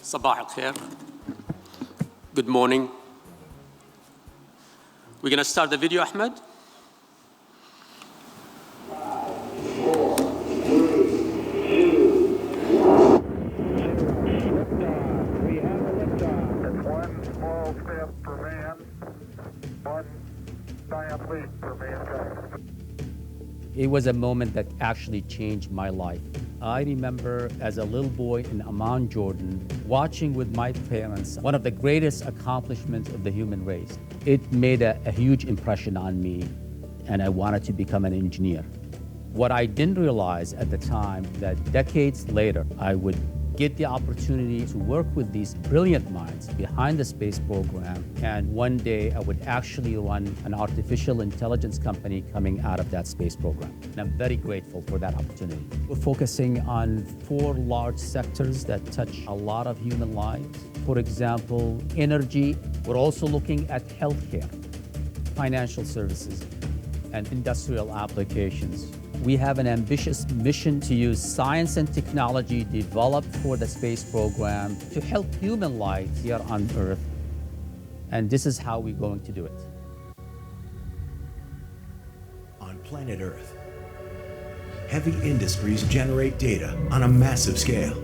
صباح الخير. Good morning. We're going to start the video, Ahmed. It was a moment that actually changed my life. I remember as a little boy in Amman, Jordan, watching with my parents one of the greatest accomplishments of the human race. It made a huge impression on me, and I wanted to become an engineer. What I didn't realize at the time that decades later, I would get the opportunity to work with these brilliant minds behind the space program, and one day I would actually run an artificial intelligence company coming out of that space program. And I'm very grateful for that opportunity. We're focusing on 4 large sectors that touch a lot of human lives. For example, energy. We're also looking at healthcare, financial services, and industrial applications. We have an ambitious mission to use science and technology developed for the space program to help human life here on Earth. And this is how we're going to do it. On planet Earth, heavy industries generate data on a massive scale.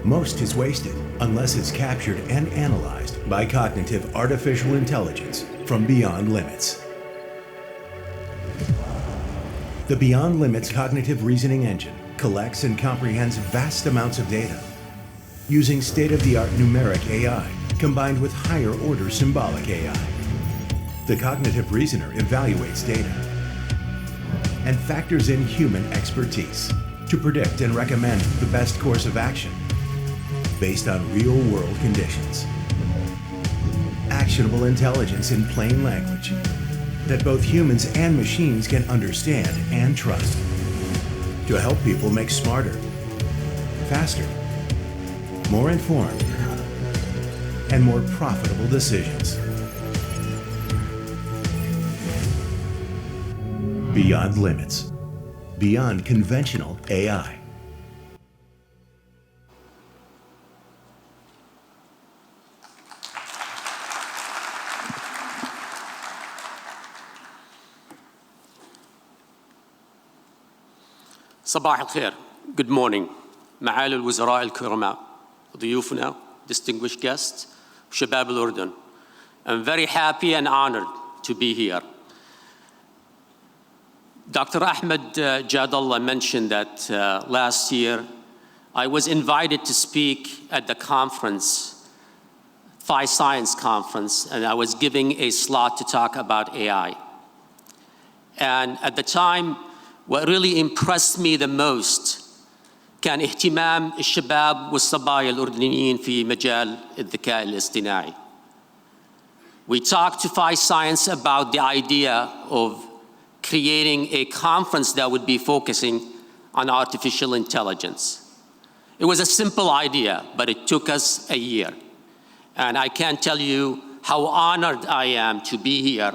Most is wasted unless it's captured and analyzed by cognitive artificial intelligence from beyond limits. The Beyond Limits cognitive reasoning engine collects and comprehends vast amounts of data using state-of-the-art numeric AI combined with higher-order symbolic AI. The cognitive reasoner evaluates data and factors in human expertise to predict and recommend the best course of action based on real-world conditions. Actionable intelligence in plain language that both humans and machines can understand and trust to help people make smarter, faster, more informed, and more profitable decisions. Beyond limits, beyond conventional AI. صباح الخير. Good morning. معالي الوزراء الكرماء, ضيوفنا, distinguished guests, شباب الأردن. I'm very happy and honored to be here. Dr. Ahmed Jadallah mentioned that last year I was invited to speak at the conference, Phi Science Conference, and I was giving a slot to talk about AI. And at the time, what really impressed me the most كان اهتمام الشباب والصبايا الأردنيين في مجال الذكاء الاصطناعي. We talked to Phi Science about the idea of creating a conference that would be focusing on artificial intelligence. It was a simple idea, but it took us a year. And I can't tell you how honored I am to be here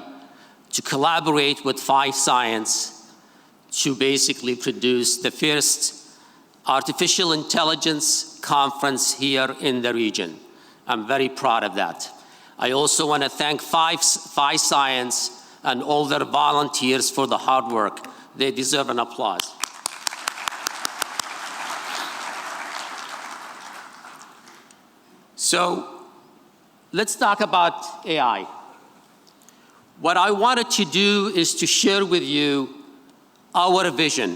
to collaborate with Phi Science to basically produce the first artificial intelligence conference here in the region. I'm very proud of that. I also want to thank Phi Science and all their volunteers for the hard work. They deserve an applause. So let's talk about AI. What I wanted to do is to share with you our vision.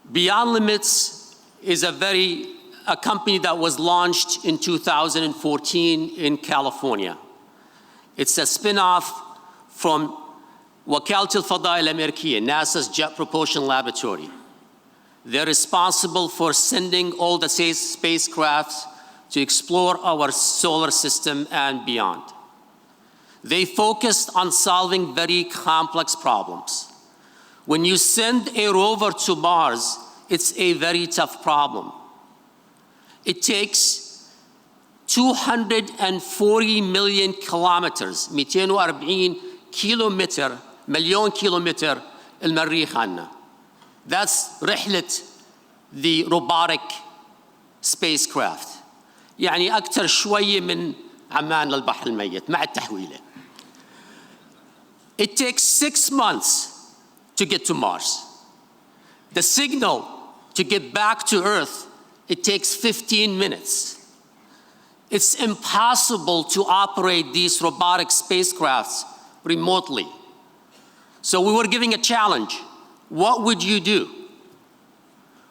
Beyond Limits is a company that was launched in 2014 in California. It's a spin-off from وكالة الفضاء الأمريكية, NASA's Jet Propulsion Laboratory. They're responsible for sending all the spacecrafts to explore our solar system and beyond. They focused on solving very complex problems. When you send a rover to Mars, it's a very tough problem. It takes 240 million kilometers, 240 كيلومتر, مليون كيلومتر المريخ عنا. That's رحلة the robotic spacecraft. يعني أكثر شوية من عمان للبحر الميت مع التحويلة. It takes 6 months to get to Mars. The signal to get back to Earth, it takes 15 minutes. It's impossible to operate these robotic spacecrafts remotely. So we were giving a challenge. What would you do?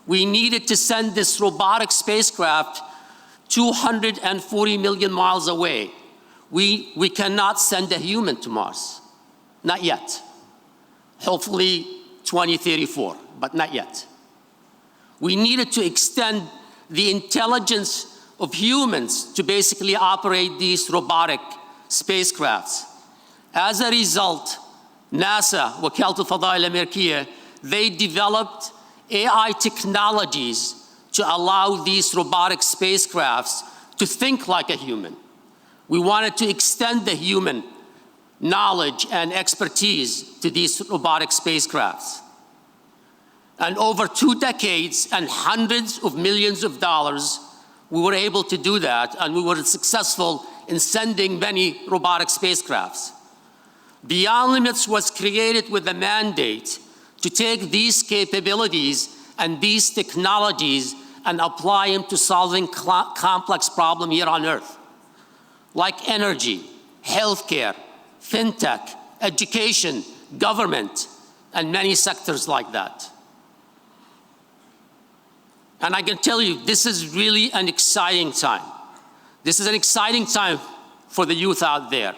We needed to send this robotic spacecraft 240 million miles away. We cannot send a human to Mars. Not yet. Hopefully 2034, but not yet. We needed to extend the intelligence of humans to basically operate these robotic spacecrafts. As a result, NASA, وكالة الفضاء الأمريكية, they developed AI technologies to allow these robotic spacecrafts to think like a human. We wanted to extend the human knowledge and expertise to these robotic spacecrafts. And over 2 decades and hundreds of millions of dollars, we were able to do that, and we were successful in sending many robotic spacecrafts. Beyond Limits was created with a mandate to take these capabilities and these technologies and apply them to solving complex problems here on Earth, like energy, healthcare, fintech, education, government, and many sectors like that. And I can tell you, this is really an exciting time. This is an exciting time for the youth out there.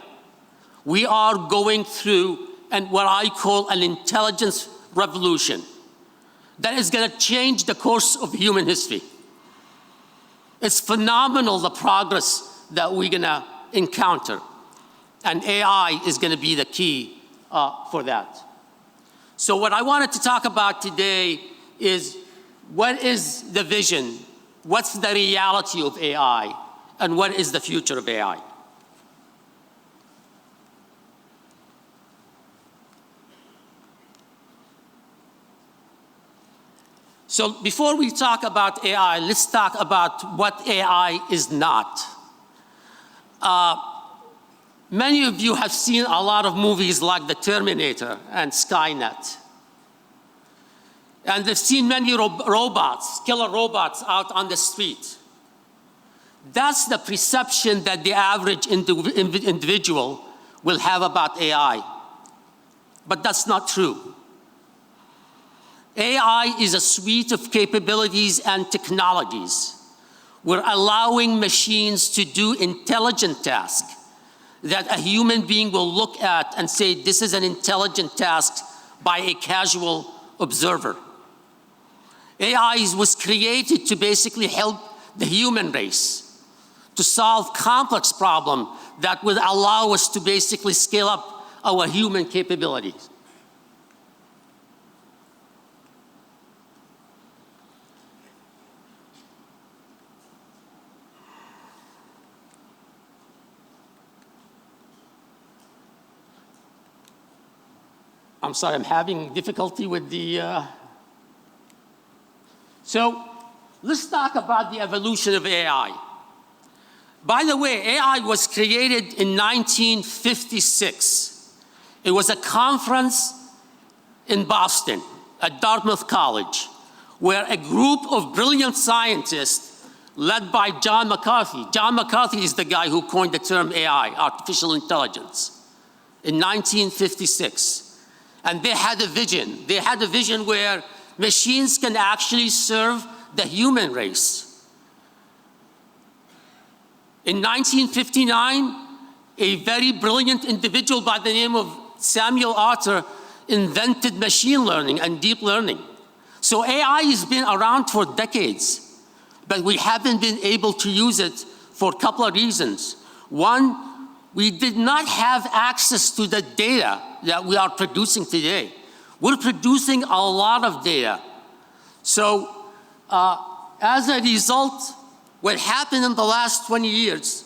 We are going through what I call an intelligence revolution that is going to change the course of human history. It's phenomenal, the progress that we're going to encounter. And AI is going to be the key for that. So what I wanted to talk about today is, what is the vision? What's the reality of AI? And what is the future of AI? So before we talk about AI, let's talk about what AI is not. Many of you have seen a lot of movies like The Terminator and Skynet. And they've seen many robots, killer robots out on the street. That's the perception that the average individual will have about AI. But that's not true. AI is a suite of capabilities and technologies. We're allowing machines to do intelligent tasks that a human being will look at and say, this is an intelligent task by a casual observer. AI was created to basically help the human race to solve complex problems that would allow us to basically scale up our human capabilities. I'm sorry, I'm having difficulty with the... So let's talk about the evolution of AI. By the way, AI was created in 1956. It was a conference in Boston at Dartmouth College, where a group of brilliant scientists led by John McCarthy. John McCarthy is the guy who coined the term AI, artificial intelligence, in 1956. And they had a vision. They had a vision where machines can actually serve the human race. In 1959, a very brilliant individual by the name of Samuel Arthur invented machine learning and deep learning. So AI has been around for decades, but we haven't been able to use it for a couple of reasons. One, we did not have access to the data that we are producing today. We're producing a lot of data. So as a result, what happened in the last 20 years,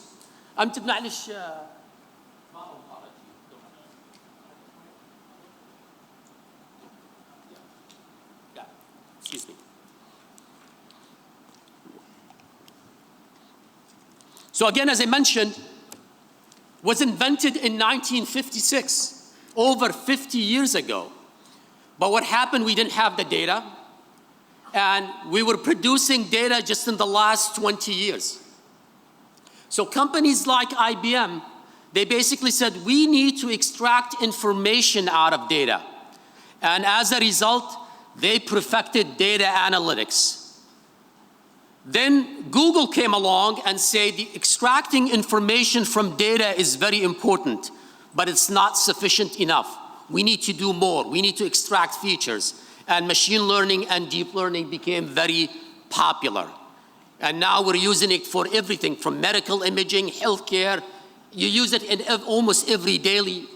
excuse me. So again, as I mentioned, was invented in 1956, over 50 years ago. But what happened, we didn't have the data, and we were producing data just in the last 20 years. So companies like IBM, they basically said, we need to extract information out of data. And as a result, they perfected data analytics. Then Google came along and said, extracting information from data is very important, but it's not sufficient enough. We need to do more. We need to extract features. And machine learning and deep learning became very popular. And now we're using it for everything from medical imaging, healthcare. You use it in almost every daily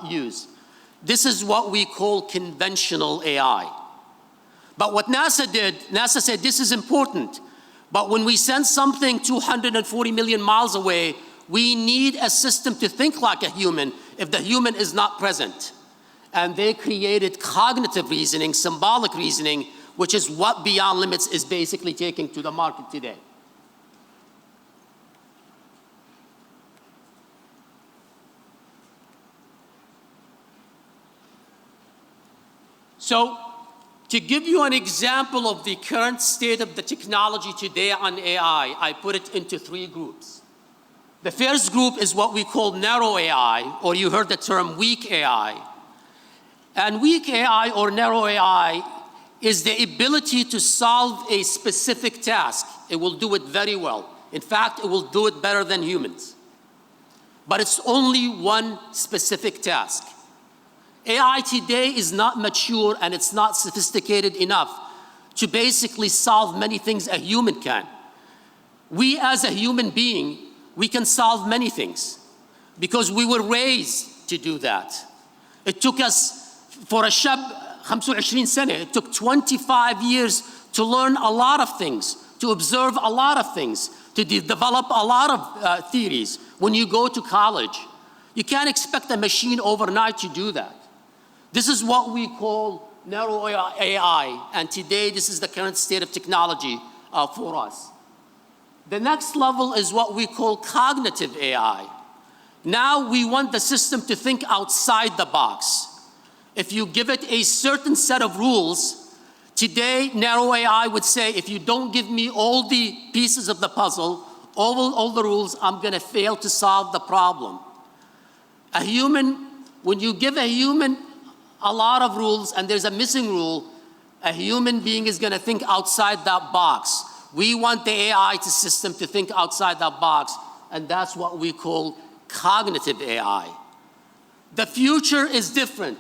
use. This is what we call conventional AI. But what NASA did, NASA said this is important. But when we send something 240 million miles away, we need a system to think like a human if the human is not present. And they created cognitive reasoning, symbolic reasoning, which is what Beyond Limits is basically taking to the market today. So, to give you an example of the current state of the technology today on AI, I put it into 3 groups. The first group is what we call narrow AI, or you heard the term weak AI. And weak AI or narrow AI is the ability to solve a specific task. It will do it very well. In fact, it will do it better than humans. But it's only one specific task. AI today is not mature and it's not sophisticated enough to basically solve many things a human can. We as a human being, we can solve many things because we were raised to do that. It took us, for a shab, 25 سنة, it took 25 years to learn a lot of things, to observe a lot of things, to develop a lot of theories. When you go to college, you can't expect a machine overnight to do that. This is what we call narrow AI, and today this is the current state of technology for us. The next level is what we call cognitive AI. Now we want the system to think outside the box. If you give it a certain set of rules, today narrow AI would say, if you don't give me all the pieces of the puzzle, all the rules, I'm going to fail to solve the problem. A human, when you give a human a lot of rules and there's a missing rule, a human being is going to think outside that box. We want the AI system to think outside that box, and that's what we call cognitive AI. The future is different.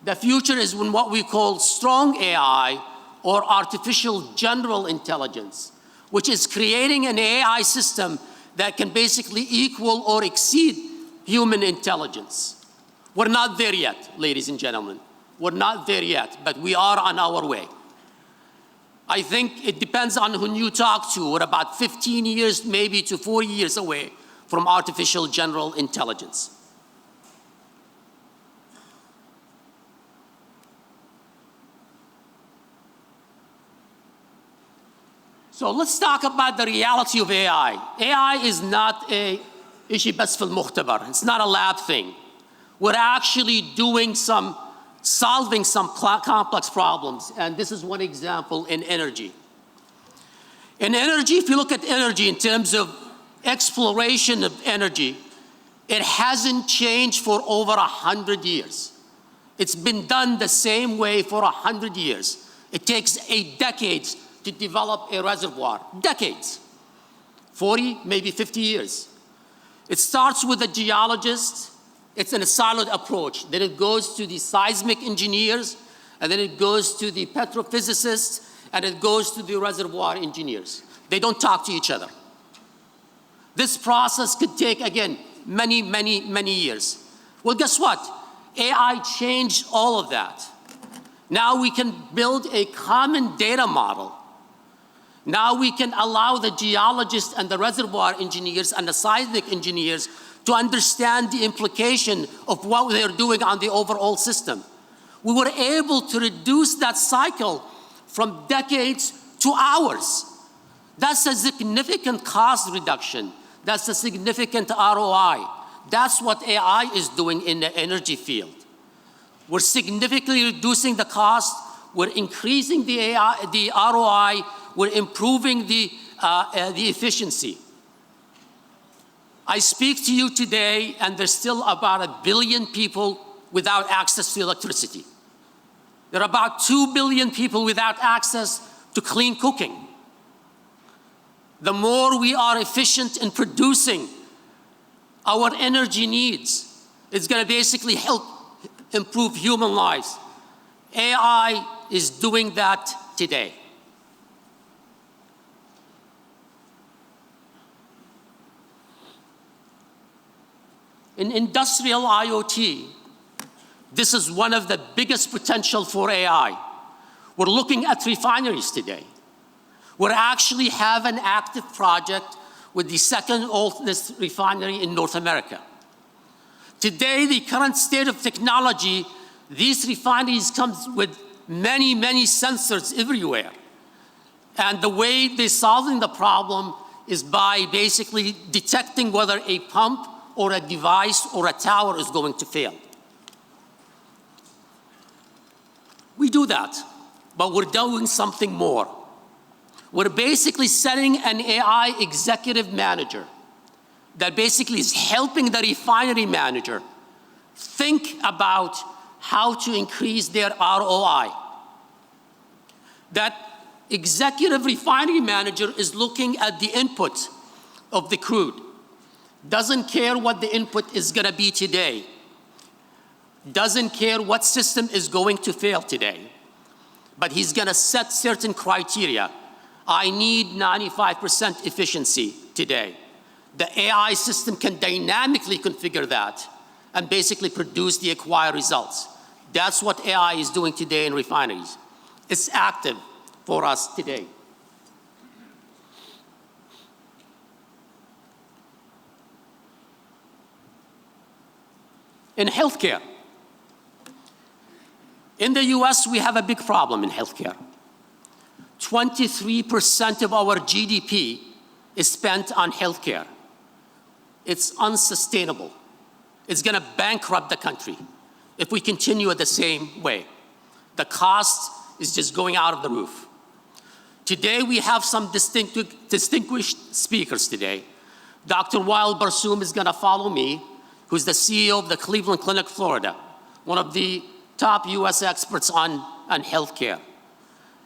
The future is when what we call strong AI or artificial general intelligence, which is creating an AI system that can basically equal or exceed human intelligence. We're not there yet, ladies and gentlemen. We're not there yet, but we are on our way. I think it depends on who you talk to. We're about 15 years, maybe to 40 years away from artificial general intelligence. So let's talk about the reality of AI. AI is not a إشي بس في المختبر. It's not a lab thing. We're actually solving some complex problems, and this is one example in energy. In energy, if you look at energy in terms of exploration of energy, it hasn't changed for over 100 years. It's been done the same way for 100 years. It takes decades to develop a reservoir, decades, 40, maybe 50 years. It starts with a geologist. It's in a siloed approach. Then it goes to the seismic engineers, and then it goes to the petrophysicists, and it goes to the reservoir engineers. They don't talk to each other. This process could take, again, many, many, many years. Well, guess what? AI changed all of that. Now we can build a common data model. Now we can allow the geologists and the reservoir engineers and the seismic engineers to understand the implication of what they're doing on the overall system. We were able to reduce that cycle from decades to hours. That's a significant cost reduction. That's a significant ROI. That's what AI is doing in the energy field. We're significantly reducing the cost. We're increasing the ROI. We're improving the efficiency. I speak to you today, and there's still about 1 billion people without access to electricity. There are about 2 billion people without access to clean cooking. The more we are efficient in producing our energy needs, it's going to basically help improve human lives. AI is doing that today. In industrial IoT, this is one of the biggest potential for AI. We're looking at refineries today. We actually have an active project with the second oldest refinery in North America. Today, the current state of technology, these refineries come with many, many sensors everywhere. And the way they're solving the problem is by basically detecting whether a pump or a device or a tower is going to fail. We do that, but we're doing something more. We're basically setting an AI executive manager that basically is helping the refinery manager think about how to increase their ROI. That executive refinery manager is looking at the input of the crude, doesn't care what the input is going to be today, doesn't care what system is going to fail today, but he's going to set certain criteria. I need 95% efficiency today. The AI system can dynamically configure that and basically produce the acquired results. That's what AI is doing today in refineries. It's active for us today. In healthcare, in the US, we have a big problem in healthcare. 23% of our GDP is spent on healthcare. It's unsustainable. It's going to bankrupt the country if we continue at the same way. The cost is just going out of the roof. Today, we have some distinguished speakers today. Dr. Wael Barsoum is going to follow me, who's the CEO of the Cleveland Clinic, Florida, one of the top US experts on healthcare.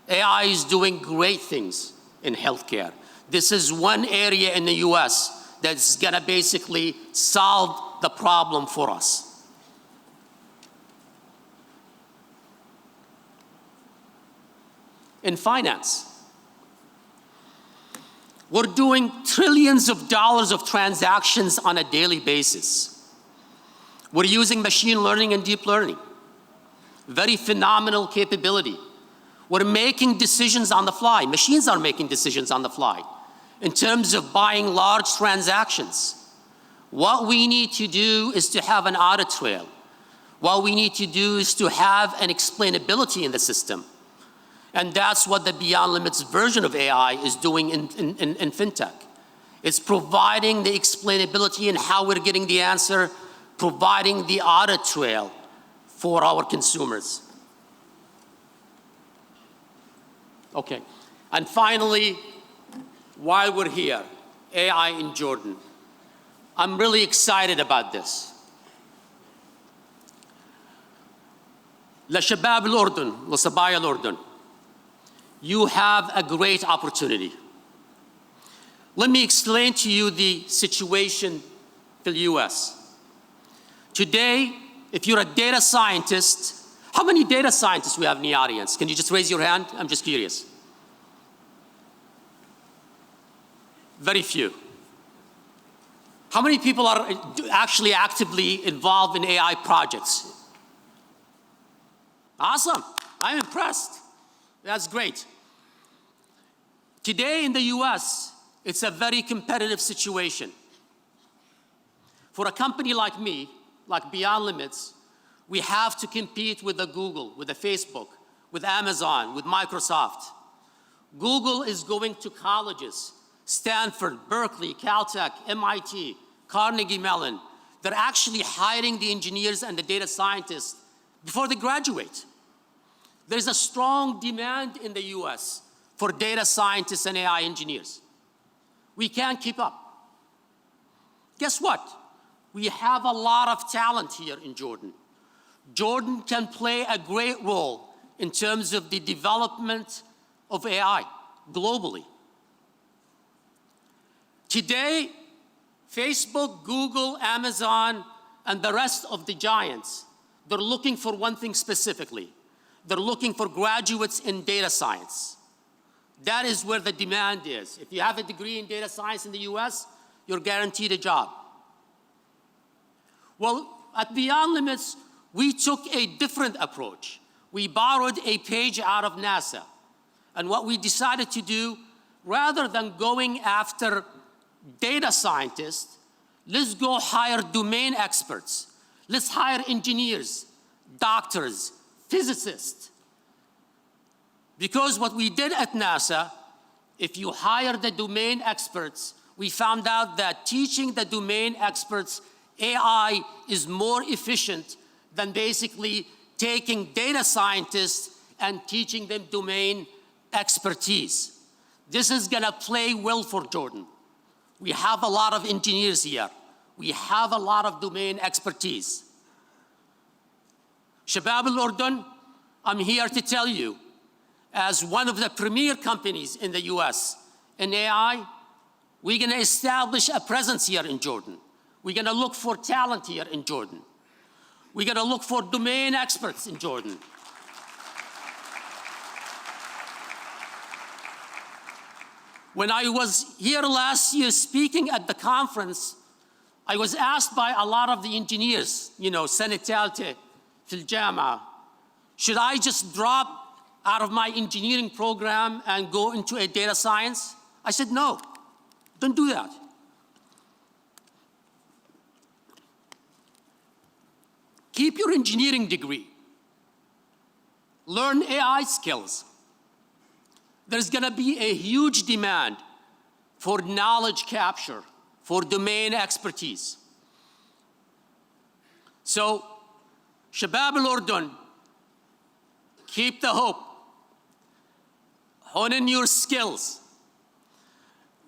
AI is doing great things in healthcare. This is one area in the US that's going to basically solve the problem for us. In finance, we're doing trillions of dollars of transactions on a daily basis. We're using machine learning and deep learning. Very phenomenal capability. We're making decisions on the fly. Machines are making decisions on the fly in terms of buying large transactions. What we need to do is to have an audit trail. What we need to do is to have an explainability in the system. And that's what the Beyond Limits version of AI is doing in fintech. It's providing the explainability and how we're getting the answer, providing the audit trail for our consumers. Okay, and finally, while we're here, AI in Jordan. I'm really excited about this. لشباب الأردن وصبايا الأردن, you have a great opportunity. Let me explain to you the situation in the US. Today, if you're a data scientist, how many data scientists we have in the audience? Can you just raise your hand? I'm just curious. Very few. How many people are actually actively involved in AI projects? Awesome. I'm impressed. That's great. Today in the US, it's a very competitive situation. For a company like me, like Beyond Limits, we have to compete with the Google, with the Facebook, with Amazon, with Microsoft. Google is going to colleges, Stanford, Berkeley, Caltech, MIT, Carnegie Mellon, they're actually hiring the engineers and the data scientists before they graduate. There's a strong demand in the US for data scientists and AI engineers. We can't keep up. Guess what? We have a lot of talent here in Jordan. Jordan can play a great role in terms of the development of AI globally. Today, Facebook, Google, Amazon, and the rest of the giants, they're looking for one thing specifically. They're looking for graduates in data science. That is where the demand is. If you have a degree in data science in the US, you're guaranteed a job. Well, at Beyond Limits, we took a different approach. We borrowed a page out of NASA. And what we decided to do, rather than going after data scientists, let's go hire domain experts. Let's hire engineers, doctors, physicists. Because what we did at NASA, if you hire the domain experts, we found out that teaching the domain experts AI is more efficient than basically taking data scientists and teaching them domain expertise. This is gonna play well for Jordan. We have a lot of engineers here. We have a lot of domain expertise. Shabab al-Urdun, I'm here to tell you, as one of the premier companies in the US in AI, we're gonna establish a presence here in Jordan. We're gonna look for talent here in Jordan. We're gonna look for domain experts in Jordan. When I was here last year speaking at the conference, I was asked by a lot of the engineers, سنة ثالثة في الجامعة, should I just drop out of my engineering program and go into a data science? I said, no, don't do that. Keep your engineering degree. Learn AI skills. There's gonna be a huge demand for knowledge capture, for domain expertise. So, Shabab al-Urdun, keep the hope. Hone in your skills.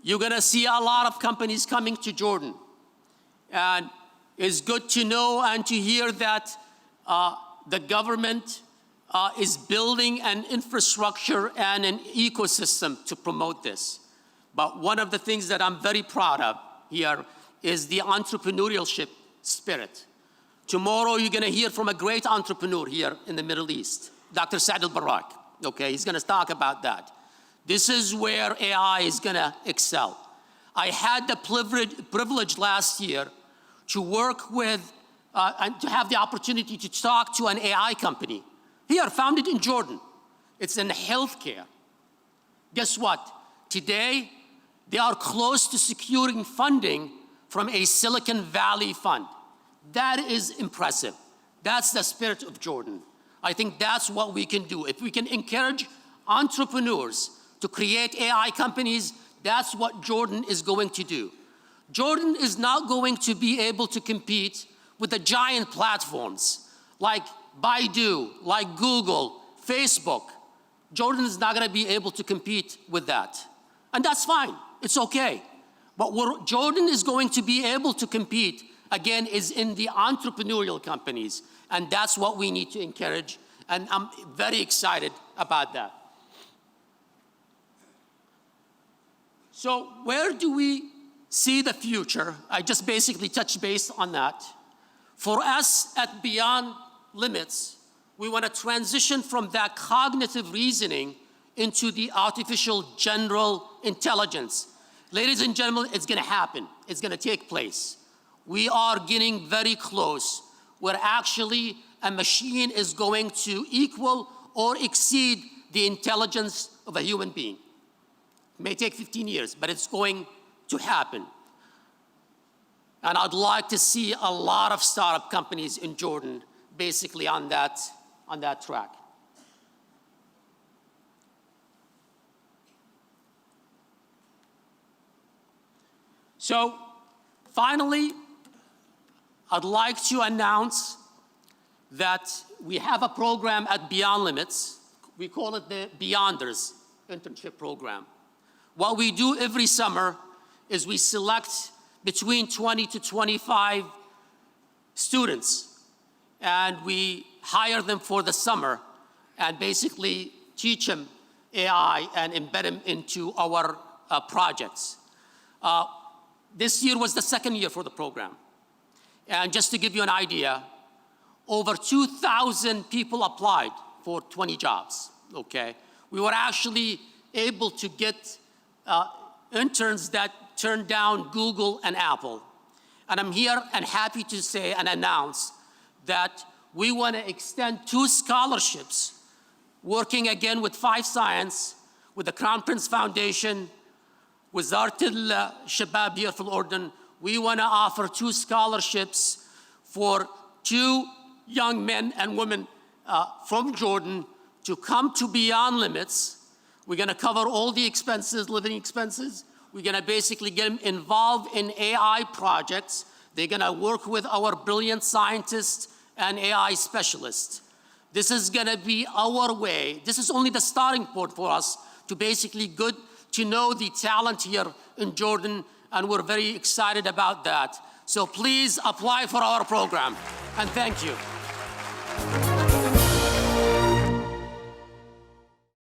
You're gonna see a lot of companies coming to Jordan. And it's good to know and to hear that the government is building an infrastructure and an ecosystem to promote this. But one of the things that I'm very proud of here is the entrepreneurship spirit. Tomorrow you're gonna hear from a great entrepreneur here in the Middle East, Dr. Saad al-Barak, okay? He's gonna talk about that. This is where AI is gonna excel. I had the privilege last year to work with and to have the opportunity to talk to an AI company here, founded in Jordan. It's in healthcare. Guess what? Today, they are close to securing funding from a Silicon Valley fund. That is impressive. That's the spirit of Jordan. I think that's what we can do. If we can encourage entrepreneurs to create AI companies, that's what Jordan is going to do. Jordan is not going to be able to compete with the giant platforms like Baidu, like Google, Facebook. Jordan is not going to be able to compete with that. And that's fine. It's okay. But where Jordan is going to be able to compete, again, is in the entrepreneurial companies. And that's what we need to encourage. And I'm very excited about that. So where do we see the future? I just basically touched base on that. For us at Beyond Limits, we want to transition from that cognitive reasoning into the artificial general intelligence. Ladies and gentlemen, it's going to happen. It's going to take place. We are getting very close, where actually a machine is going to equal or exceed the intelligence of a human being. It may take 15 years, but it's going to happen. And I'd like to see a lot of startup companies in Jordan basically on that track. So finally, I'd like to announce that we have a program at Beyond Limits. We call it the Beyonders internship program. What we do every summer is we select between 20 to 25 students, and we hire them for the summer and basically teach them AI and embed them into our projects. This year was the second year for the program. And just to give you an idea, over 2,000 people applied for 20 jobs, okay? We were actually able to get interns that turned down Google and Apple. And I'm here and happy to say and announce that we want to extend 2 scholarships, working again with 5 Science, with the Crown Prince Foundation, Wizarة الشباب here في الأردن. We want to offer 2 scholarships for 2 young men and women from Jordan to come to Beyond Limits. We're going to cover all the expenses, living expenses. We're going to basically get them involved in AI projects. They're going to work with our brilliant scientists and AI specialists. This is going to be our way. This is only the starting point for us to basically get to know the talent here in Jordan, and we're very excited about that. So please apply for our program, and thank you.